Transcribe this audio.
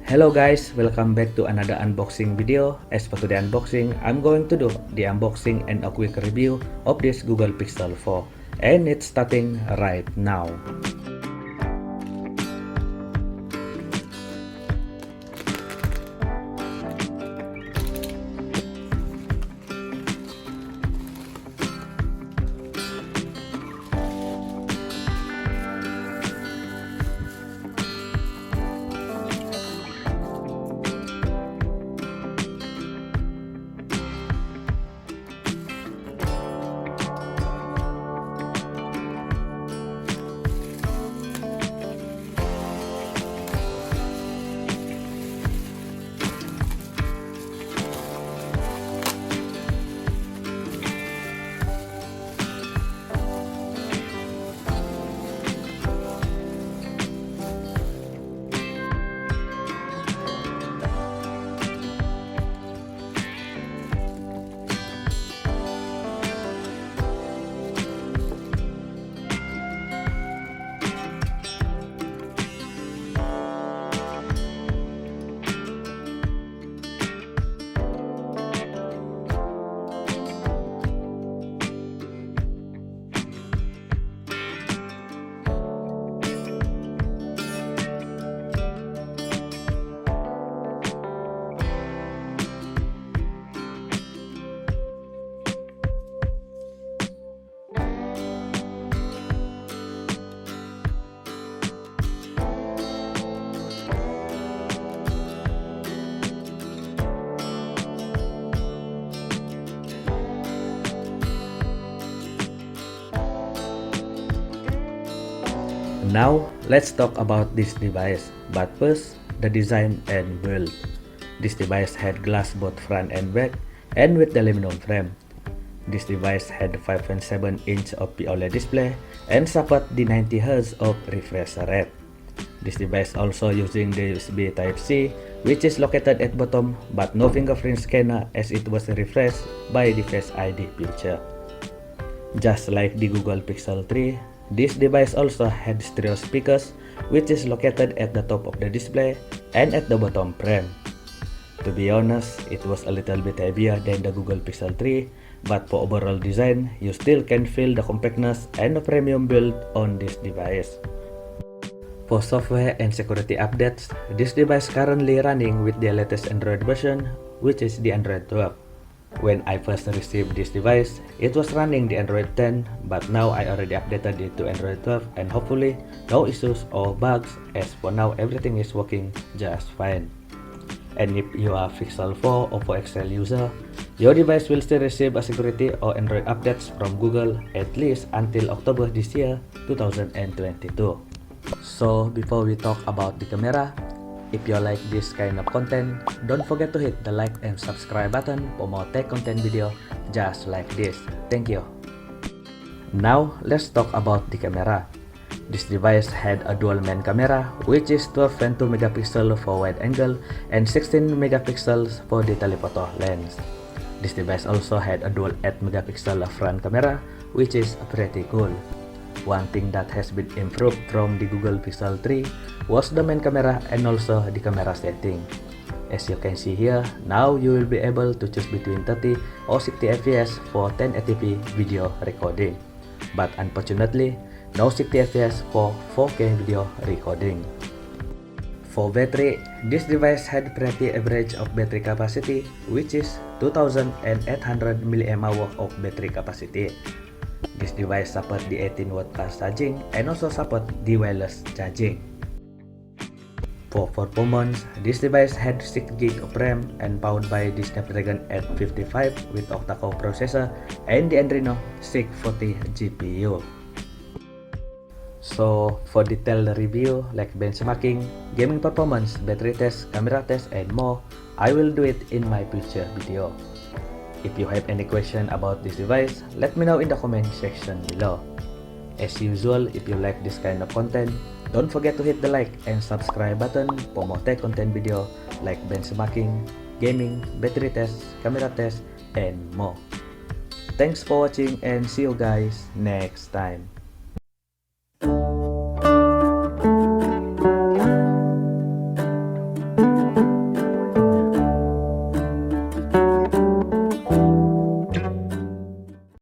Hello guys, welcome back to another unboxing video. As for today's unboxing, I'm going to do the unboxing and a quick review of this Google Pixel 4, and it's starting right now. Now, let's talk about this device, but first, the design and build. This device had glass both front and back, and with the aluminum frame. This device had 5.7-inch of OLED display and support the 90Hz of refresh rate. This device also using the USB Type-C, which is located at bottom, but no fingerprint scanner as it was refreshed by the Face ID feature. Just like the Google Pixel 3, this device also had stereo speakers, which is located at the top of the display and at the bottom frame. To be honest, it was a little bit heavier than the Google Pixel 3, but for overall design, you still can feel the compactness and the premium build on this device. For software and security updates, this device currently running with the latest Android version, which is the Android 12. When I first received this device, it was running the Android 10, but now I already updated it to Android 12 and hopefully no issues or bugs, as for now everything is working just fine. And if you are Pixel 4 or Oppo XL user, your device will still receive a security or Android updates from Google at least until October this year, 2022. So before we talk about the camera, if you like this kind of content, don't forget to hit the like and subscribe button for more tech content video just like this. Thank you. Now, let's talk about the camera. This device had a dual main camera, which is 12 and 2 megapixel for wide angle and 16 megapixels for the telephoto lens. This device also had a dual 8 megapixel front camera, which is pretty cool. One thing that has been improved from the Google Pixel 3 was the main camera and also the camera setting. As you can see here, now you will be able to choose between 30 or 60 fps for 1080p video recording. But unfortunately, no 60 fps for 4K video recording. For battery, this device had pretty average of battery capacity, which is 2800 mAh of battery capacity. This device supports the 18-watt fast charging and also supports the wireless charging. For performance, this device had 6GB of RAM and powered by the Snapdragon 855 with octa-core processor and the Adreno 640 GPU. So, for detailed review like benchmarking, gaming performance, battery test, camera test, and more, I will do it in my future video. If you have any question about this device, let me know in the comment section below. As usual, if you like this kind of content, don't forget to hit the like and subscribe button for more tech content video like benchmarking, gaming, battery test, camera test, and more. Thanks for watching and see you guys next time.